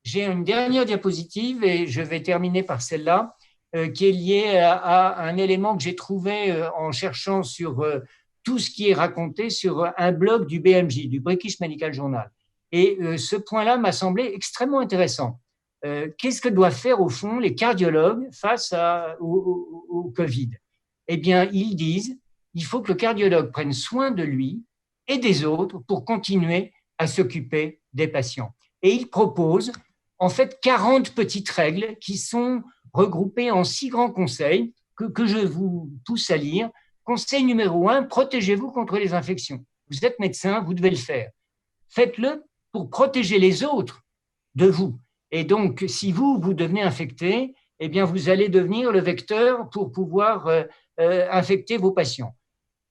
j'ai une dernière diapositive et je vais terminer par celle-là, qui est liée à un élément que j'ai trouvé en cherchant sur tout ce qui est raconté sur un blog du BMJ, du British Medical Journal. Et ce point-là m'a semblé extrêmement intéressant. Qu'est-ce que doivent faire au fond les cardiologues face au Covid? Eh bien, ils disent il faut que le cardiologue prenne soin de lui et des autres pour continuer à s'occuper des patients. Et ils proposent en fait 40 petites règles qui sont regroupées en 6 grands conseils que je vous pousse à lire. Conseil numéro 1, protégez-vous contre les infections. Vous êtes médecin, vous devez le faire. Faites-le pour protéger les autres de vous. Et donc, si vous devenez infecté, eh bien, vous allez devenir le vecteur pour pouvoir infecter vos patients.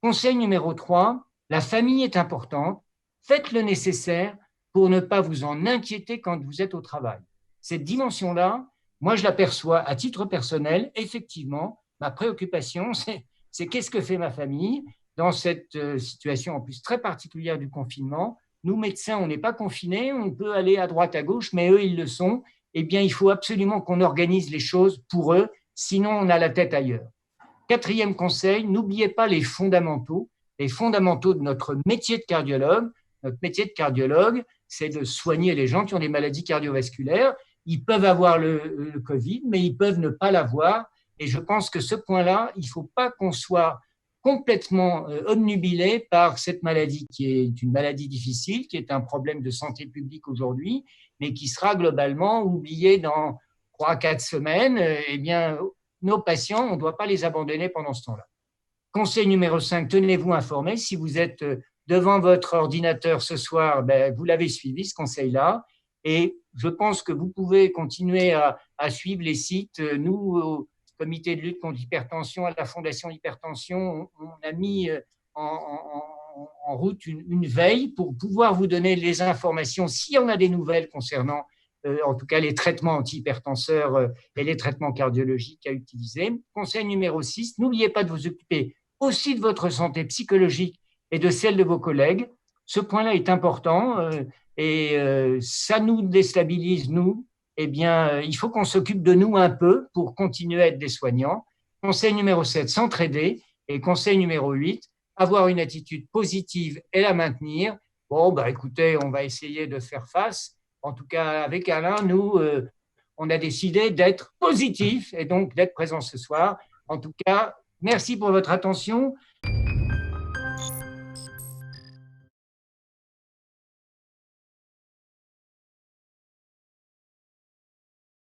Conseil numéro 3, la famille est importante. Faites le nécessaire pour ne pas vous en inquiéter quand vous êtes au travail. Cette dimension-là, moi, je l'aperçois à titre personnel. Effectivement, ma préoccupation, c'est qu'est-ce que fait ma famille dans cette situation en plus très particulière du confinement. Nous, médecins, on n'est pas confinés, on peut aller à droite, à gauche, mais eux, ils le sont. Eh bien, il faut absolument qu'on organise les choses pour eux, sinon on a la tête ailleurs. Quatrième conseil, n'oubliez pas les fondamentaux de notre métier de cardiologue. Notre métier de cardiologue, c'est de soigner les gens qui ont des maladies cardiovasculaires. Ils peuvent avoir le Covid, mais ils peuvent ne pas l'avoir. Et je pense que ce point-là, il ne faut pas qu'on soit complètement obnubilé par cette maladie qui est une maladie difficile, qui est un problème de santé publique aujourd'hui, mais qui sera globalement oublié dans 3-4 semaines. Eh bien, nos patients, on ne doit pas les abandonner pendant ce temps-là. Conseil numéro 5, tenez-vous informés. Si vous êtes devant votre ordinateur ce soir, vous l'avez suivi, ce conseil-là. Et je pense que vous pouvez continuer à suivre les sites. Nous, au comité de lutte contre l'hypertension, à la Fondation Hypertension, on a mis en route une veille pour pouvoir vous donner les informations s'il y en a des nouvelles concernant en tout cas les traitements antihypertenseurs et les traitements cardiologiques à utiliser. Conseil numéro 6, n'oubliez pas de vous occuper aussi de votre santé psychologique et de celle de vos collègues. Ce point-là est important et ça nous déstabilise, nous. Eh bien, il faut qu'on s'occupe de nous un peu pour continuer à être des soignants. Conseil numéro 7, s'entraider. Et conseil numéro 8, avoir une attitude positive et la maintenir. Bon, écoutez, on va essayer de faire face. En tout cas, avec Alain, nous, on a décidé d'être positif et donc d'être présent ce soir. En tout cas, merci pour votre attention.